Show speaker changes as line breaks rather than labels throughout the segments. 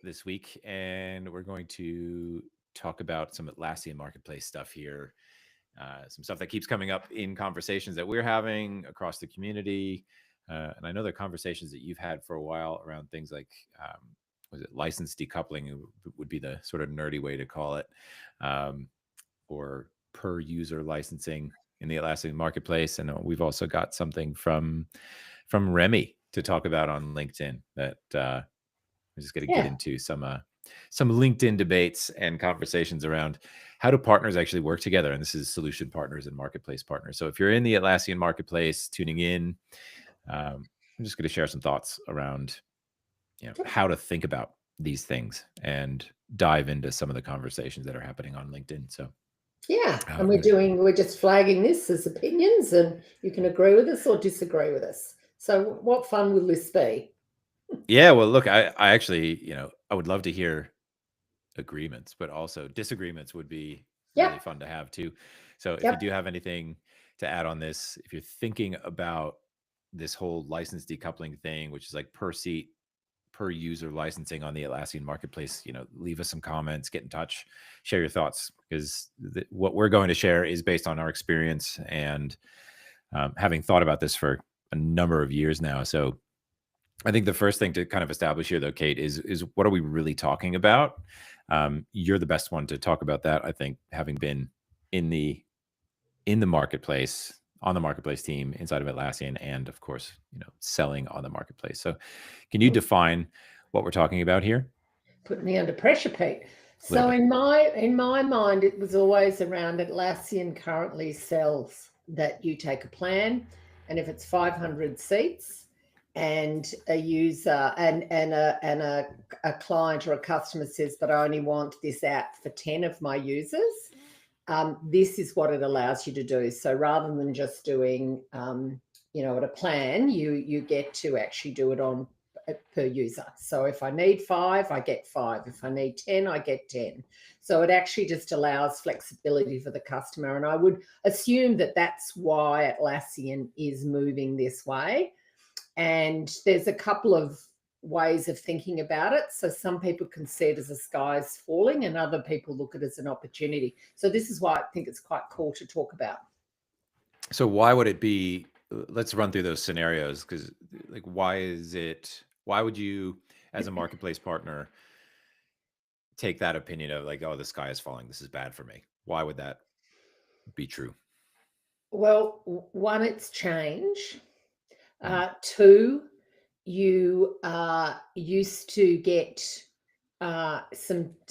this week, and we're going to talk about some Atlassian marketplace stuff here. Some stuff that keeps coming up in conversations that we're having across the community. And I know there are conversations that you've had for a while around things like, was it license decoupling would be the sort of nerdy way to call it, or per user licensing in the Atlassian marketplace. And we've also got something from Remy to talk about on LinkedIn that we're just going to get
Yeah.
into some LinkedIn debates and conversations around how do partners actually work together. And this is solution partners and marketplace partners. So if you're in the Atlassian marketplace tuning in, I'm just going to share some thoughts around how to think about these things and dive into some of the conversations that are happening on LinkedIn. So
Yeah. And
I'm gonna,
we're just flagging this as opinions, and you can agree with us or disagree with us. So what fun will this be?
yeah, well, look, I actually, I would love to hear agreements, but also disagreements would be really
Yep.
fun to have too. So if you
Yep.
do have anything to add on this, if you're thinking about this whole license decoupling thing, which is like per seat, per user licensing on the Atlassian marketplace, leave us some comments, get in touch, share your thoughts, because what we're going to share is based on our experience and having thought about this for a number of years now. So I think the first thing to kind of establish here, though, Kate, is what are we really talking about? You're the best one to talk about that. I think, having been in the marketplace, on the marketplace team inside of Atlassian, and of course, selling on the marketplace. So, can you define what we're talking about here?
Put me under pressure, Pete.
A little
So
bit.
in my mind, it was always around Atlassian currently sells that you take a plan, and if it's 500 seats, and a user and a client or a customer says, but I only want this app for 10 of my users, this is what it allows you to do. So rather than just doing, at a plan, you get to actually do it on per user. So if I need 5, I get 5. If I need 10, I get 10. So it actually just allows flexibility for the customer. And I would assume that that's why Atlassian is moving this way. And there's a couple of ways of thinking about it. So some people can see it as a sky's falling, and other people look at it as an opportunity. So this is why I think it's quite cool to talk about.
So, why would it be? Let's run through those scenarios, because, like, why would you, as a marketplace partner, take that opinion of like, oh, the sky is falling, this is bad for me? Why would that be true?
Well, one, it's change.
Mhm.
Two, you used to get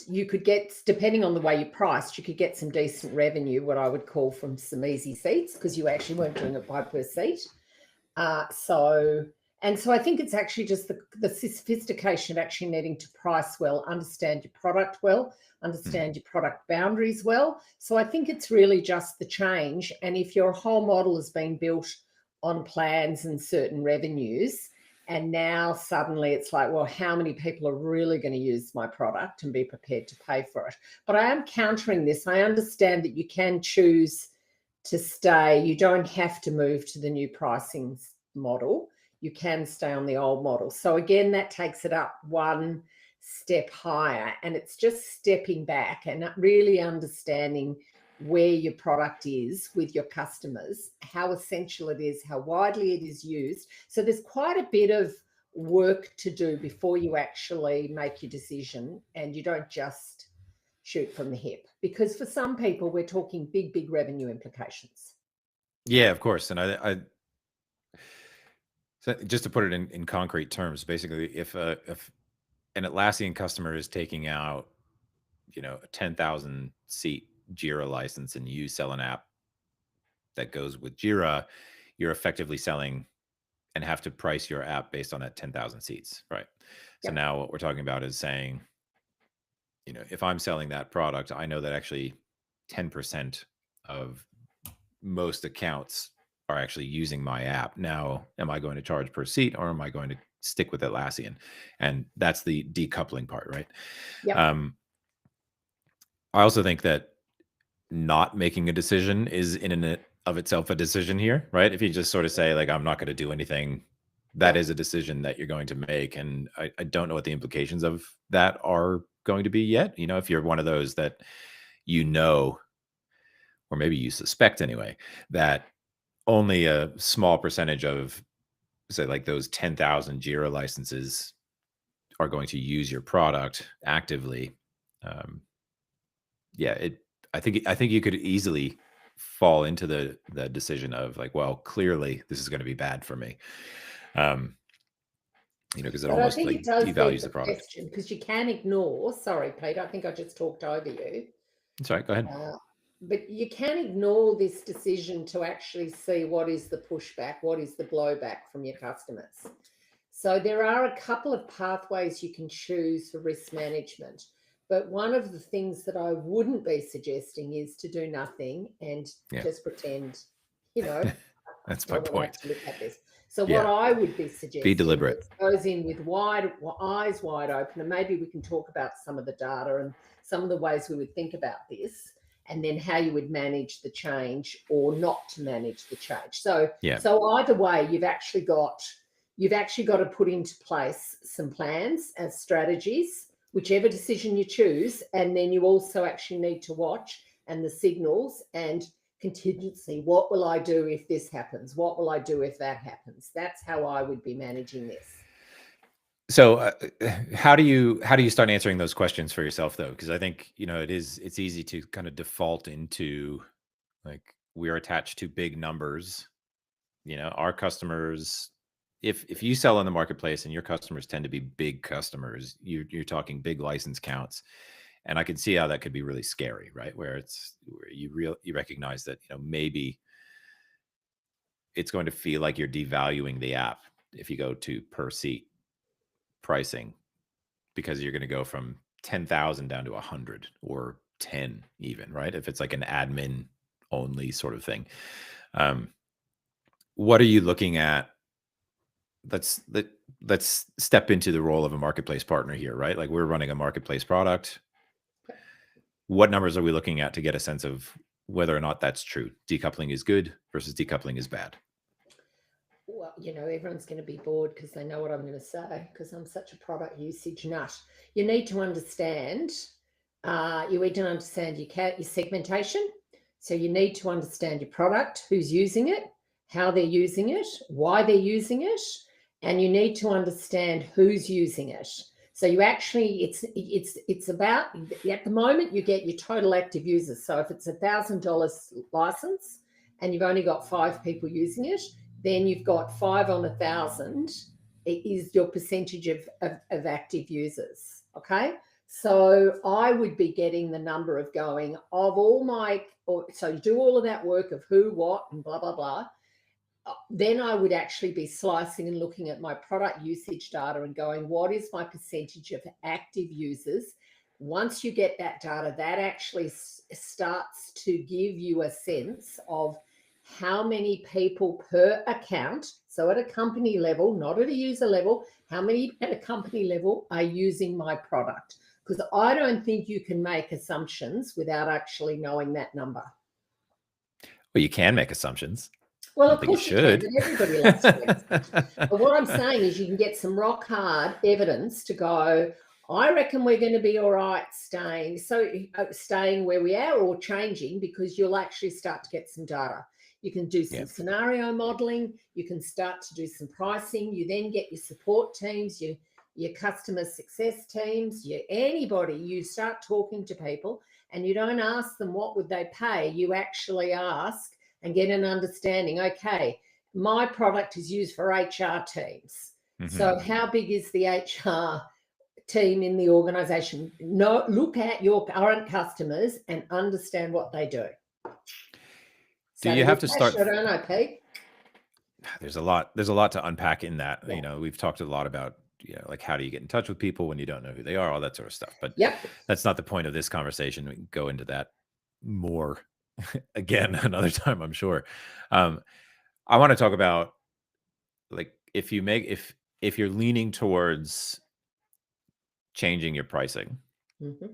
you could get, depending on the way you priced, you could get some decent revenue, what I would call from some easy seats, because you actually weren't doing it by per seat. So, and so I think it's actually just the sophistication of actually needing to price well, understand your product well,
Mhm.
understand your product boundaries well. So I think it's really just the change. And if your whole model has been built on plans and certain revenues, and now suddenly it's like, well, how many people are really going to use my product and be prepared to pay for it? But I am countering this. I understand that you can choose to stay. You don't have to move to the new pricing model. You can stay on the old model. So again, that takes it up one step higher, and it's just stepping back and really understanding where your product is with your customers, how essential it is, how widely it is used. So there's quite a bit of work to do before you actually make your decision, and you don't just shoot from the hip, because for some people we're talking big revenue implications.
Yeah, of course. And so just to put it in concrete terms, basically, if an Atlassian customer is taking out, a 10,000 seat Jira license, and you sell an app that goes with Jira, you're effectively selling and have to price your app based on that 10,000 seats, right? So
Yep.
now what we're talking about is saying, if I'm selling that product, I know that actually 10% of most accounts are actually using my app. Now, am I going to charge per seat, or am I going to stick with Atlassian? And that's the decoupling part, right?
Yep.
Um, I also think that not making a decision is in and of itself a decision here, right? If you just sort of say, like, I'm not going to do anything, that is a decision that you're going to make. And I don't know what the implications of that are going to be yet. If you're one of those that, or maybe you suspect anyway, that only a small percentage of, say, like those 10,000 Jira licenses are going to use your product actively. Um, yeah, I think you could easily fall into the decision of like, well, clearly this is going to be bad for me. Because it
But I
almost
think
like
it does beg
devalues the
the
product.
question because you can ignore, sorry, Pete, I think I just talked over you.
That's right. Go ahead.
But you can ignore this decision to actually see what is the pushback, what is the blowback from your customers. So there are a couple of pathways you can choose for risk management. But one of the things that I wouldn't be suggesting is to do nothing and
Yeah.
just pretend, I
That's my
don't want to have
point.
to look at this. So what
Yeah.
I would be
Be
suggesting
deliberate.
is goes in with eyes wide open, and maybe we can talk about some of the data and some of the ways we would think about this, and then how you would manage the change or not to manage the change. So
Yeah.
either way, you've actually got to put into place some plans and strategies, whichever decision you choose, and then you also actually need to watch and the signals and contingency. What will I do if this happens? What will I do if that happens? That's how I would be managing this.
So how do you start answering those questions for yourself though? Because I think, it's easy to kind of default into like we're attached to big numbers. Our customers, if you sell in the marketplace and your customers tend to be big customers, you're talking big license counts. And I can see how that could be really scary, right? Where you recognize that, maybe it's going to feel like you're devaluing the app if you go to per seat pricing, because you're going to go from 10,000 down to 100 or 10 even, right? If it's like an admin only sort of thing. What are you looking at? Let's step into the role of a marketplace partner here, right? Like we're running a marketplace product. What numbers are we looking at to get a sense of whether or not that's true? Decoupling is good versus decoupling is bad.
Well, everyone's going to be bored because they know what I'm going to say because I'm such a product usage nut. You need to understand. Your segmentation. So you need to understand your product, who's using it, how they're using it, why they're using it, and you need to understand who's using it. So you actually, it's about, at the moment you get your total active users. So if it's $1,000 license and you've only got 5 people using it, then you've got 5 on 1,000 is your percentage of active users. Okay. So I would be getting the number of going of all my, so you do all of that work of who, what, and blah, blah, blah. Then I would actually be slicing and looking at my product usage data and going, what is my percentage of active users? Once you get that data, that actually starts to give you a sense of how many people per account. So at a company level, not at a user level, how many at a company level are using my product? Because I don't think you can make assumptions without actually knowing that number.
Well, you can make assumptions.
Well,
I
of
don't think
course you can,
should.
but everybody loves to make assumptions. But what I'm saying is you can get some rock hard evidence to go, I reckon we're going to be all right staying where we are or changing, because you'll actually start to get some data. You can do some scenario modeling. You can start to do some pricing. You then get your support teams, your customer success teams, anybody. You start talking to people and you don't ask them what would they pay. You actually ask and get an understanding. Okay, my product is used for HR teams. Mm-hmm. So how big is the HR team in the organization? Look at your current customers and understand what they do.
Do you have to start?
I don't know, Pete.
There's a lot to unpack in that. Yeah. We've talked a lot about, like how do you get in touch with people when you don't know who they are, all that sort of stuff. But that's not the point of this conversation. We can go into that more again another time, I'm sure. I want to talk about like if you're leaning towards changing your pricing, mm-hmm.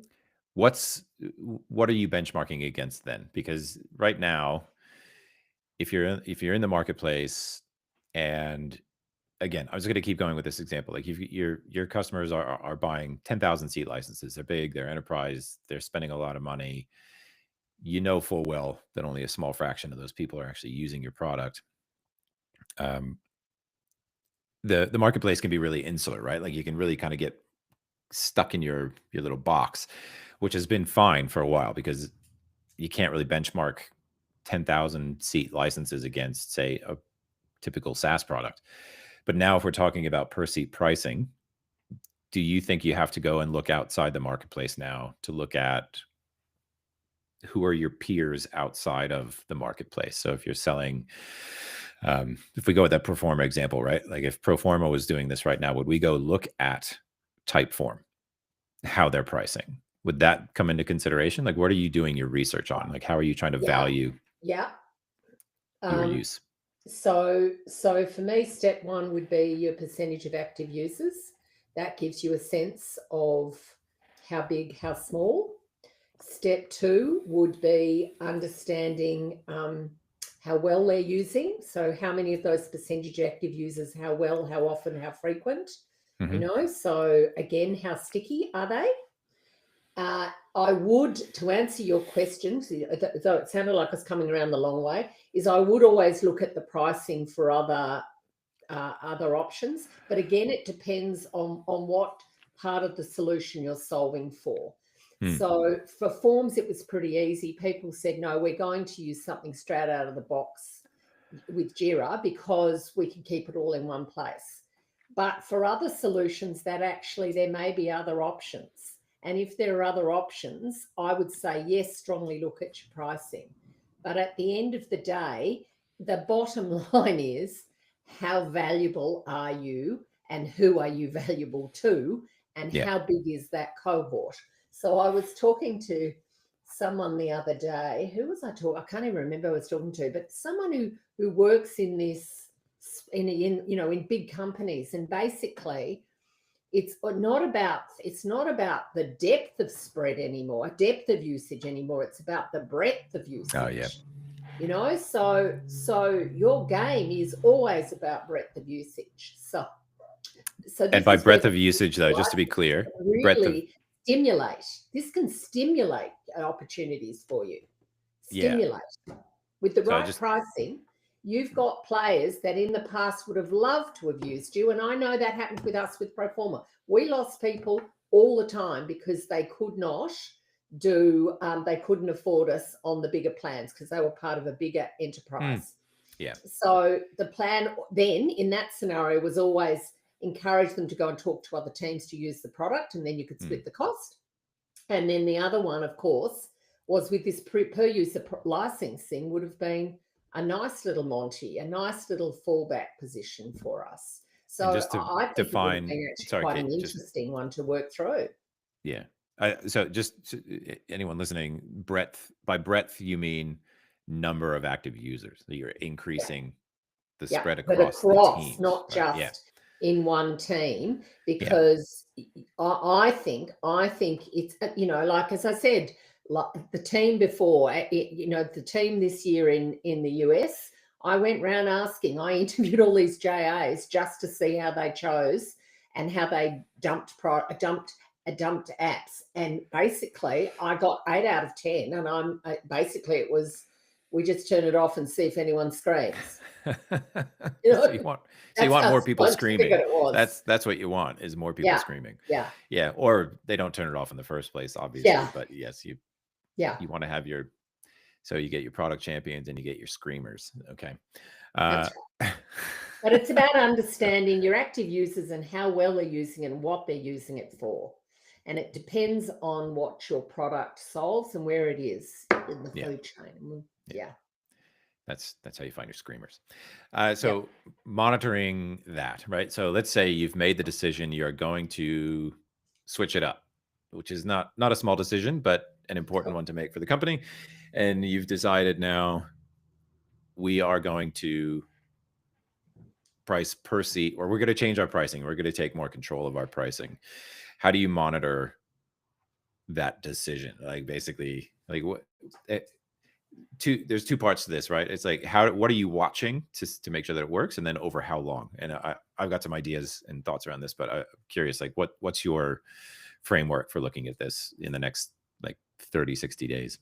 What are you benchmarking against then? Because right now, if you're in the marketplace and again, I was going to keep going with this example. Like if your customers are buying 10,000 seat licenses, they're big, they're enterprise, they're spending a lot of money. You know full well that only a small fraction of those people are actually using your product. Um, the marketplace can be really insular, right? Like you can really kind of get stuck in your little box, which has been fine for a while because you can't really benchmark 10,000 seat licenses against, say, a typical SaaS product. But now, if we're talking about per seat pricing, do you think you have to go and look outside the marketplace now to look at who are your peers outside of the marketplace? So if you're selling, if we go with that Proforma example, right? Like if Proforma was doing this right now, would we go look at Typeform, how they're pricing? Would that come into consideration? Like, what are you doing your research on? Like, how are you trying to
Yeah.
value
Yeah.
your
Um,
use?
so for me, step one would be your percentage of active users. That gives you a sense of how big, how small. Step two would be understanding how well they're using. So how many of those percentage active users, how well, how often, how frequent,
Mm-hmm.
So again, how sticky are they? I would, to answer your question, though it sounded like I was coming around the long way, is I would always look at the pricing for other options. But again, it depends on what part of the solution you're solving for.
Hmm.
So for forms, it was pretty easy. People said, no, we're going to use something straight out of the box with Jira because we can keep it all in one place. But for other solutions, that actually there may be other options. And if there are other options, I would say, yes, strongly look at your pricing. But at the end of the day, the bottom line is how valuable are you and who are you valuable to and
Yeah.
how big is that cohort? So I was talking to someone the other day. Who was I talking? I can't even remember who I was talking to, but someone who works in this in big companies, and basically it's not about the depth of spread anymore, depth of usage anymore. It's about the breadth of
Oh, yeah.
usage. So your game is always about breadth of usage. So
And
this
by
is where
breadth
the
of usage, though, just to be clear, breadth of,
really stimulate. This can stimulate opportunities for you.
yeah.
Stimulate. With the
So I
right
just,
pricing, you've got players that in the past would have loved to have used you. And I know that happened with us with Proforma. We lost people all the time because they could not they couldn't afford us on the bigger plans because they were part of a bigger enterprise.
yeah.
So the plan then in that scenario was always encourage them to go and talk to other teams to use the product, and then you could split the cost. And then the other one, of course, was with this per user licensing would have been a nice little Monty, a nice little fallback position for us.
And
So
just to
I think it would have
define,
been actually
sorry,
quite an
Kate, just,
interesting one to work through.
yeah. So just anyone listening, by breadth, you mean number of active users that you're
Yeah.
increasing the
Yeah,
spread
but
across the
across,
teams,
not
right? Yeah.
just in one team,
Yeah.
because I think it's like as I said, like the team before, the team this year in the US. I went round asking. I interviewed all these JAs just to see how they chose and how they dumped apps, and basically I got 8 out of 10, and basically it was we just turn it off and see if anyone screams. You
So
know,
you
that's
want
how
more people
scientific
screaming.
it was.
That's what you want, is more people
Yeah,
screaming.
yeah,
Yeah. Or they don't turn it off in the first place, obviously.
yeah,
But yes,
yeah.
you want to have so you get your product champions and you get your screamers. Okay.
That's
Uh,
right. But it's about understanding your active users and how well they're using it and what they're using it for. And it depends on what your product solves and where it is in the
yeah.
food chain. Yeah.
That's how you find your screamers.
Yep.
So monitoring that, right? So let's say you've made the decision, you're going to switch it up, which is not a small decision, but an important one to make for the company. And you've decided now we are going to price per seat, or we're going to change our pricing. We're going to take more control of our pricing. How do you monitor that decision? Like basically, like what? There's two parts to this, right? It's like what are you watching to make sure that it works, and then over how long? And I've got some ideas and thoughts around this, but I'm curious, like what's your framework for looking at this in the next like 30, 60 days?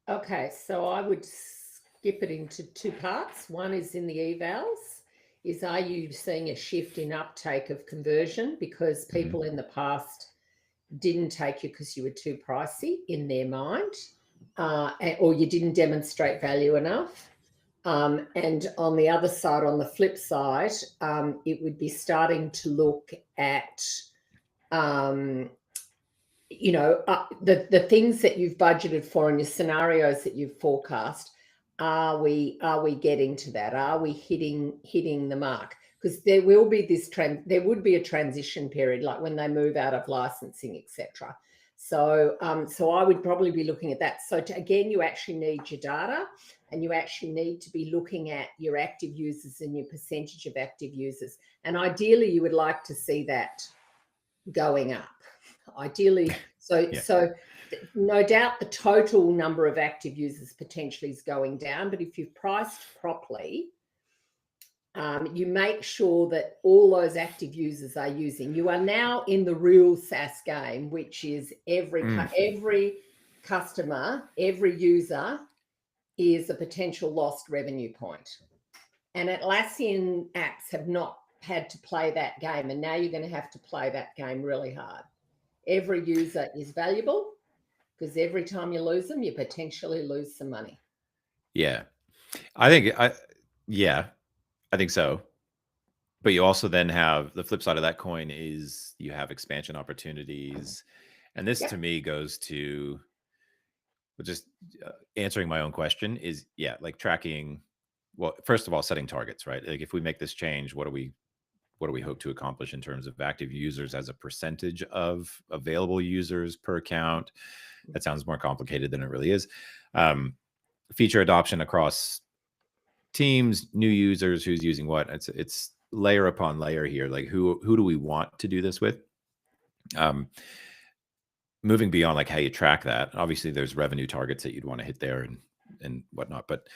Okay, so I would skip it into two parts. One is in the evals. Is, are you seeing a shift in uptake of conversion because
Mhm.
people in the past didn't take you because you were too pricey in their mind, or you didn't demonstrate value enough? And on the other side, on the flip side, it would be starting to look at um, the things that you've budgeted for and your scenarios that you've forecast. Are we getting to that? Are we hitting the mark? Because there will be there would be a transition period, like when they move out of licensing, etc. So I would probably be looking at that. So again, you actually need your data, and you actually need to be looking at your active users and your percentage of active users. And ideally, you would like to see that going up. Ideally,
Yeah.
no doubt the total number of active users potentially is going down, but if you've priced properly, you make sure that all those active users are using. You are now in the real SaaS game, which is every customer, every user is a potential lost revenue point. And Atlassian apps have not had to play that game, and now you're going to have to play that game really hard. Every user is valuable, because every time you lose them, you potentially lose some money.
Yeah. I think yeah, I think so. But you also then have the flip side of that coin is you have expansion opportunities. And this to
Yep.
me goes to just answering my own question is, yeah, like tracking. Well, first of all, setting targets, right? Like if we make this change, what do we hope to accomplish in terms of active users as a percentage of available users per account? That sounds more complicated than it really is. Feature adoption across teams, new users, who's using what. It's layer upon layer here. Like who do we want to do this with? Moving beyond like how you track that, obviously there's revenue targets that you'd want to hit there and whatnot, but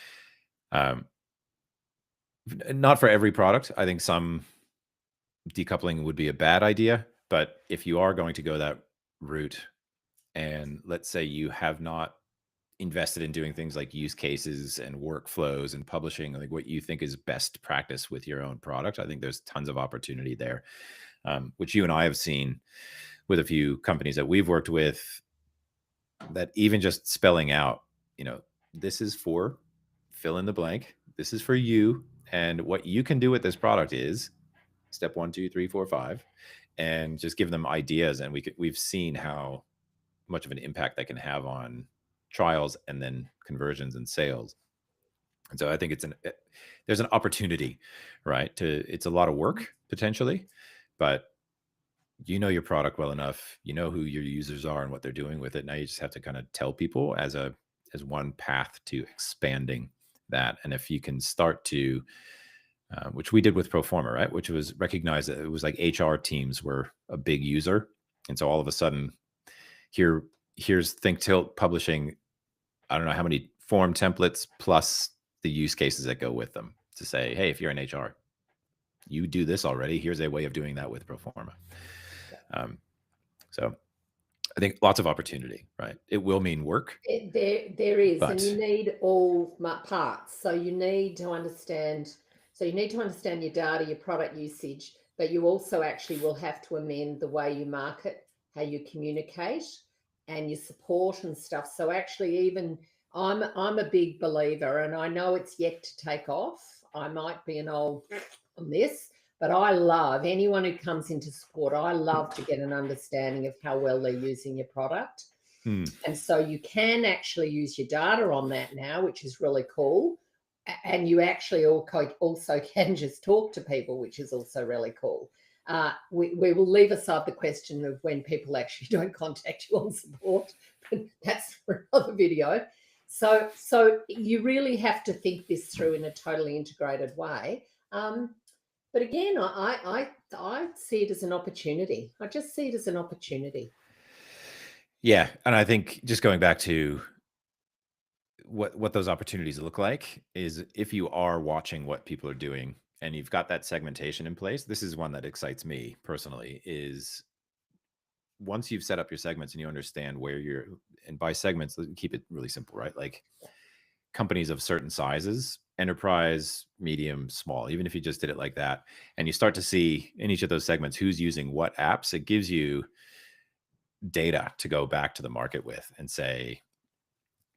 not for every product. I think some decoupling would be a bad idea, but if you are going to go that route, and let's say you have not invested in doing things like use cases and workflows and publishing, like what you think is best practice with your own product, I think there's tons of opportunity there, which you and I have seen with a few companies that we've worked with, that even just spelling out, this is for fill in the blank, this is for you, and what you can do with this product is step 1, 2, 3, 4, 5, and just give them ideas. And we've seen how much of an impact that can have on trials and then conversions and sales. And so I think there's an opportunity, right? It's a lot of work potentially, but you know your product well enough, you know who your users are and what they're doing with it. Now you just have to kind of tell people as one path to expanding that. And if you can start to, which we did with Proforma, right? Which was recognize that it was like HR teams were a big user. And so all of a sudden here's ThinkTilt publishing, I don't know how many form templates plus the use cases that go with them to say, hey, if you're in HR, you do this already. Here's a way of doing that with Proforma. So I think lots of opportunity, right? It will mean work.
There is, and
But
you need all parts. So you need to understand. So you need to understand your data, your product usage, but you also actually will have to amend the way you market, how you communicate, and your support and stuff. So actually, even I'm a big believer, and I know it's yet to take off. I might be an old on this, but I love anyone who comes into support. I love to get an understanding of how well they're using your product. And so you can actually use your data on that now, which is really cool. And you actually also can just talk to people, which is also really cool. We will leave aside the question of when people actually don't contact you on support, but that's for another video. So you really have to think this through in a totally integrated way. But again, I see it as an opportunity. I just see it as an opportunity.
yeah, and I think just going back to what those opportunities look like is if you are watching what people are doing and you've got that segmentation in place, this is one that excites me personally, is once you've set up your segments and you understand where you're, and by segments, keep it really simple, right? Like companies of certain sizes, enterprise, medium, small, even if you just did it like that, and you start to see in each of those segments who's using what apps, it gives you data to go back to the market with and say,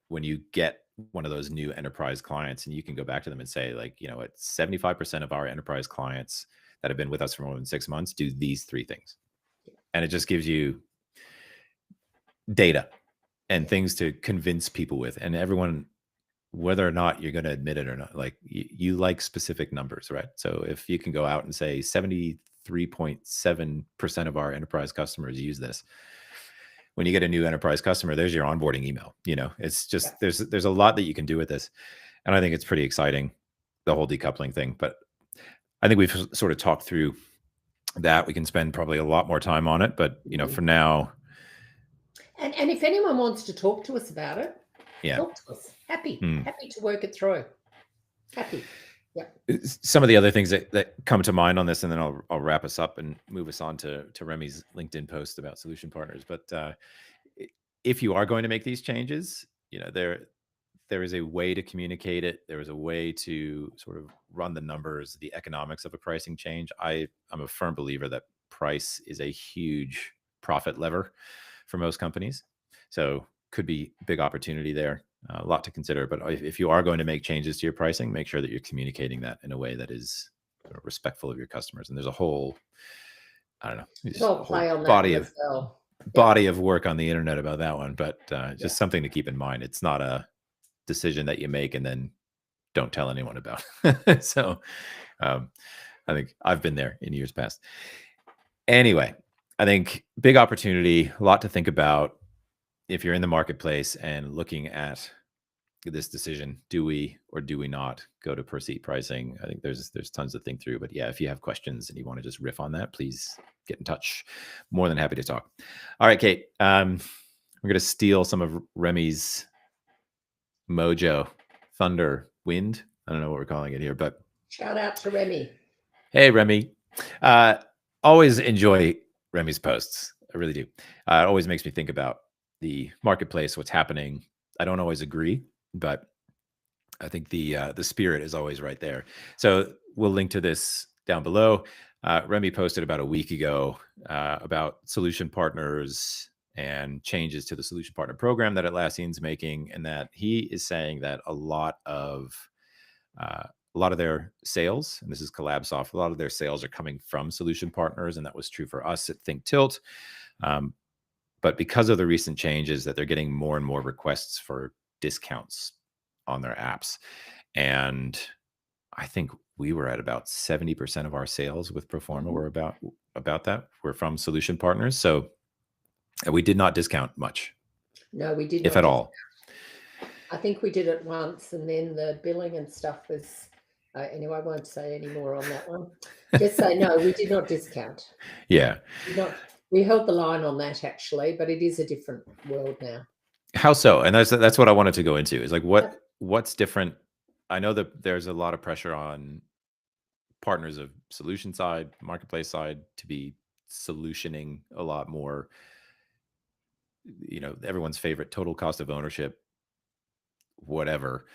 when you get one of those new enterprise clients, and you can go back to them and say, like, you know what, 75% of our enterprise clients that have been with us for more than 6 months do these 3 things. And it just gives you data and things to convince people with. And everyone, whether or not you're going to admit it or not, like you like specific numbers, right? So if you can go out and say 73.7% of our enterprise customers use this, when you get a new enterprise customer, there's your onboarding email. You know, it's just, there's a lot that you can do with this. And I think it's pretty exciting, the whole decoupling thing. But I think we've sort of talked through that. We can spend probably a lot more time on it, but you know, for now.
And if anyone wants to talk to us about it,
Yeah,
talk to us. Happy to work it through. Happy. Yeah.
Some of the other things that come to mind on this, and then I'll wrap us up and move us on to Remy's LinkedIn post about solution partners. But if you are going to make these changes, you know, there is a way to communicate it. There is a way to sort of run the numbers, the economics of a pricing change. I'm a firm believer that price is a huge profit lever for most companies. So could be big opportunity there. A lot to consider. But if you are going to make changes to your pricing, make sure that you're communicating that in a way that is respectful of your customers. And there's a whole, I don't know,
I'll play on
body
that
of
well.
body of work on the internet about that one. But just something to keep in mind. It's not a decision that you make and then don't tell anyone about. So I think I've been there in years past. Anyway, I think big opportunity, a lot to think about if you're in the marketplace and looking at this decision. Do we or do we not go to per seat pricing? I think there's tons to think through. But yeah, if you have questions and you want to just riff on that, please get in touch. More than happy to talk. All right, Kate. We're going to steal some of Remy's mojo, thunder, wind. I don't know what we're calling it here, but
shout out to Remy.
Hey, Remy. Always enjoy Remy's posts. I really do. It always makes me think about the marketplace, what's happening. I don't always agree, but I think the spirit is always right there. So we'll link to this down below. Remy posted about a week ago about solution partners and changes to the solution partner program that Atlassian's making, and that he is saying that a lot of their sales, and this is CollabSoft, a lot of their sales are coming from solution partners, and that was true for us at Think Tilt. But because of the recent changes, that they're getting more and more requests for discounts on their apps. And I think we were at about 70% of our sales with Proforma were about that. We're from solution partners. So we did not discount much.
No, we did
if at all.
I think we did it once, and then the billing and stuff was anyway, I won't say any more on that one. Just say no, we did not discount.
Yeah.
We held the line on that, actually, but it is a different world now.
How so? And that's what I wanted to go into, is like what's different. I know that there's a lot of pressure on partners of solution side, marketplace side, to be solutioning a lot more. You know, everyone's favorite total cost of ownership, whatever.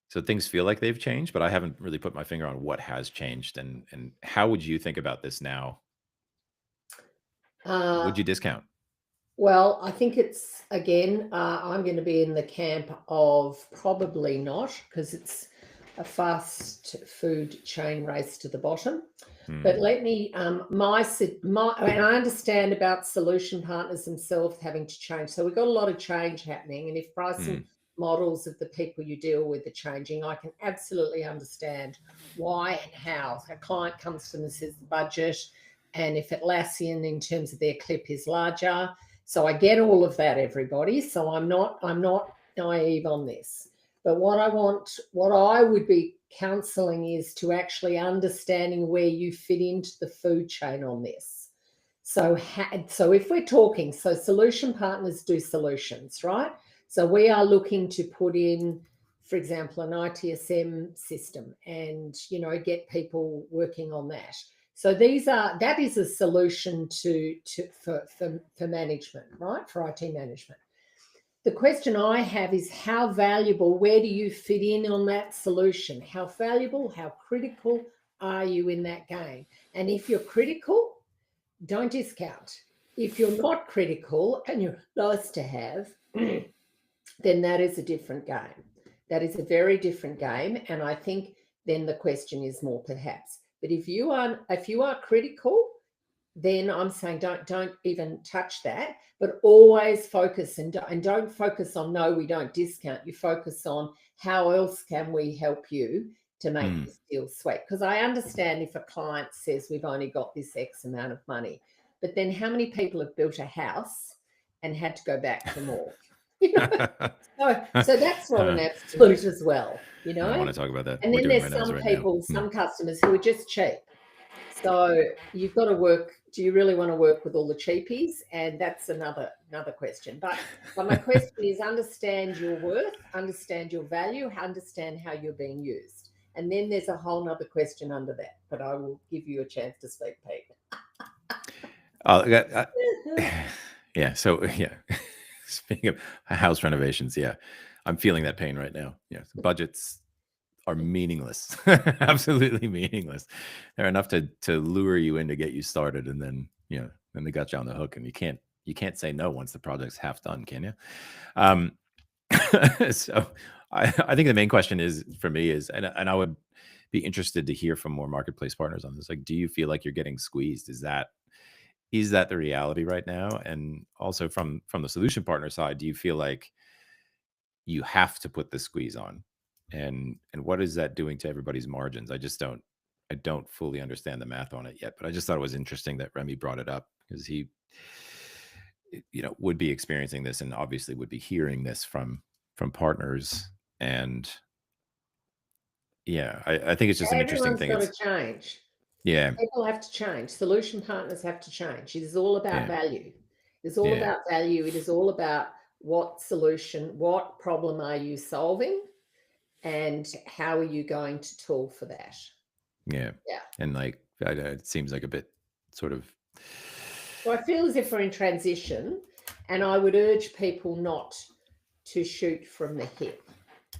So things feel like they've changed, but I haven't really put my finger on what has changed. And how would you think about this now? Would you discount?
Well, I think it's, again, I'm going to be in the camp of probably not, because it's a fast food chain race to the bottom. But let me, and I understand about solution partners themselves having to change. So we've got a lot of change happening. And if pricing models of the people you deal with are changing, I can absolutely understand why and how. A client comes to them and says the budget, and if Atlassian in terms of their clip is larger. So I get all of that, everybody. So I'm not naive on this. But what I would be counseling is to actually understanding where you fit into the food chain on this. So if we're talking, so solution partners do solutions, right? So we are looking to put in for example, an ITSM system, and get people working on that. So that is a solution for management, right? For IT management. The question I have is how valuable, where do you fit in on that solution? How valuable, how critical are you in that game? And if you're critical, don't discount. If you're not critical and you're nice to have, then that is a different game. That is a very different game. And I think then the question is more perhaps. But if you are critical, then I'm saying don't even touch that, but always focus and don't focus on, no, we don't discount. You focus on how else can we help you to make this deal sweet. Because I understand if a client says we've only got this X amount of money, but then how many people have built a house and had to go back for more? So that's not an absolute as well,
I don't want to talk about that.
And then there's some people, some customers who are just cheap. So you've got to work. Do you really want to work with all the cheapies? And that's another question. But my question is, understand your worth, understand your value, understand how you're being used. And then there's a whole nother question under that. But I will give you a chance to speak, Pete.
Yeah. So yeah. Speaking of house renovations, yeah, I'm feeling that pain right now. Yeah, budgets are meaningless, absolutely meaningless. They're enough to lure you in to get you started, and then then they got you on the hook, and you can't say no once the project's half done, can you? So I think the main question is for me is, and I would be interested to hear from more marketplace partners on this. Like, do you feel like you're getting squeezed? Is that the reality right now? And also from the solution partner side, do you feel like you have to put the squeeze on? And what is that doing to everybody's margins? I don't fully understand the math on it yet, but I just thought it was interesting that Remy brought it up, because he would be experiencing this and obviously would be hearing this from partners. And yeah, I think it's just an interesting thing.
Everyone's got to change.
Yeah.
People have to change. Solution partners have to change. It is all about value. It's all about value. It is all about what solution, what problem are you solving, and how are you going to tool for that?
Yeah. And it seems like a bit sort of.
So I feel as if we're in transition, and I would urge people not to shoot from the hip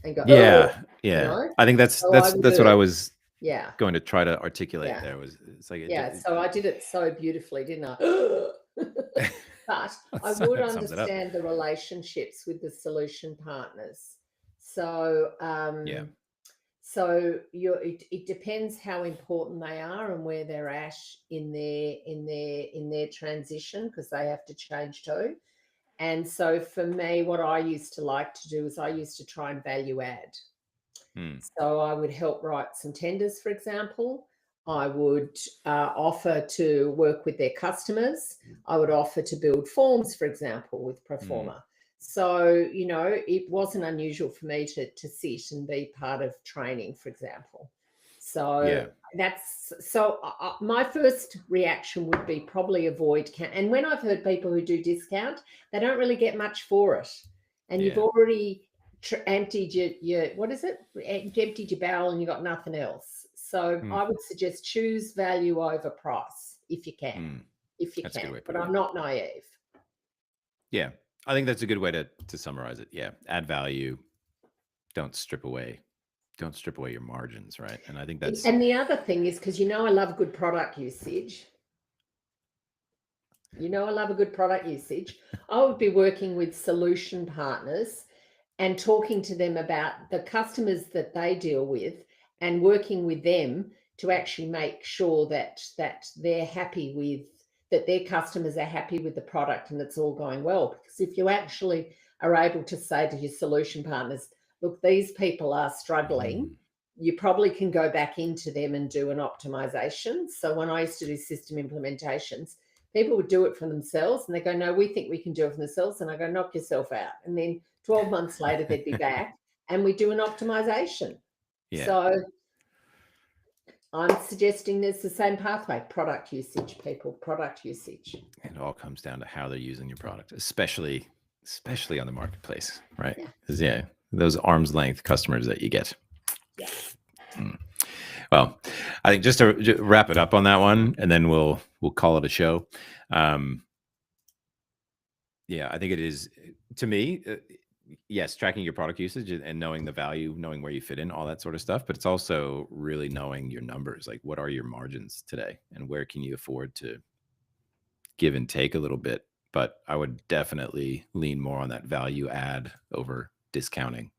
and go,
I think that's what I was going to try to articulate there. Was it's like
so I did it so beautifully, didn't I? But I would understand the relationships with the solution partners. So so it depends how important they are and where they're at in their transition, because they have to change too. And so for me, what I used to like to do is I used to try and value add. So I would help write some tenders, for example. I would offer to work with their customers. I would offer to build forms, for example, with Proforma. So, it wasn't unusual for me to sit and be part of training, for example. So my first reaction would be probably avoid. And when I've heard people who do discount, they don't really get much for it. And you've already emptied your what is it? Emptied your barrel and you got nothing else. So I would suggest choose value over price if you can. If you can. But I'm not naive.
Yeah. I think that's a good way to summarize it. Yeah. Add value. Don't strip away your margins, right? And I think that's.
And the other thing is, because I love good product usage. I love a good product usage. I would be working with solution partners and talking to them about the customers that they deal with, and working with them to actually make sure that they're happy with, that their customers are happy with the product and it's all going well. Because if you actually are able to say to your solution partners, look, these people are struggling, you probably can go back into them and do an optimization. So when I used to do system implementations, people would do it for themselves and they go, no, we think we can do it for themselves. And I go, knock yourself out. And then 12 months later, they'd be back and we do an optimization.
Yeah.
So I'm suggesting there's the same pathway: product usage, product usage.
It all comes down to how they're using your product, especially on the marketplace, right? Because those arm's length customers that you get.
Yeah.
Well, I think just to wrap it up on that one, and then we'll call it a show. Yeah, I think it is, to me, yes, tracking your product usage and knowing the value, knowing where you fit in, all that sort of stuff. But it's also really knowing your numbers, like what are your margins today, and where can you afford to give and take a little bit. But I would definitely lean more on that value add over discounting.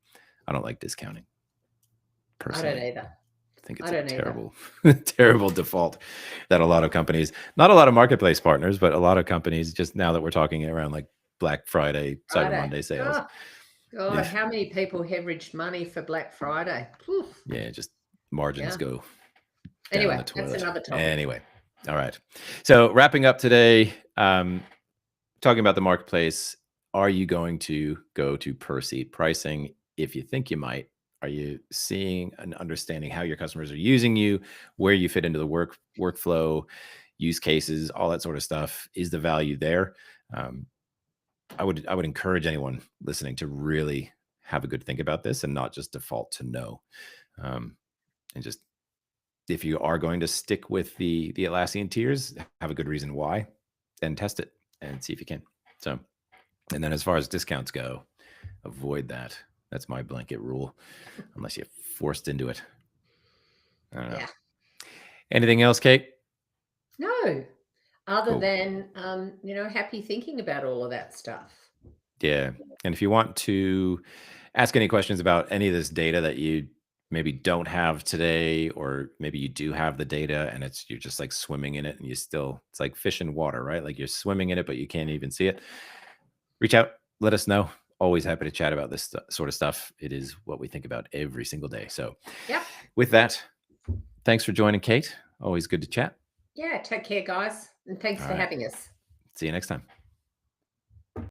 I don't like discounting
I don't
personally.
either.
I think
I
it's a
don't either.
terrible, terrible default that a lot of companies, not a lot of marketplace partners, but a lot of companies, just now that we're talking around like Black Friday, Cyber
Friday.
Monday sales.
Oh, God, how many people hemorrhaged money for Black Friday? Oof.
Yeah, just margins
Yeah.
go down
Anyway,
the
that's
toilet.
another topic.
Anyway, all right. So wrapping up today, talking about the marketplace, are you going to go to per seat pricing? If you think you might, are you seeing and understanding how your customers are using you, where you fit into the workflow, use cases, all that sort of stuff? Is the value there? I would encourage anyone listening to really have a good think about this and not just default to no. And just, if you are going to stick with the Atlassian tiers, have a good reason why, and test it and see if you can. So, and then as far as discounts go, avoid that. That's my blanket rule, unless you're forced into it. I don't know.
Yeah.
Anything else, Kate?
No, other
Cool.
than, happy thinking about all of that stuff.
Yeah. And if you want to ask any questions about any of this data that you maybe don't have today, or maybe you do have the data and you're just like swimming in it and it's like fish in water, right? Like you're swimming in it, but you can't even see it. Reach out, let us know. Always happy to chat about this sort of stuff. It is what we think about every single day. So
Yep.
with that, thanks for joining, Kate. Always good to chat.
Yeah. Take care, guys. And thanks
All
for
right.
having us.
See you next time.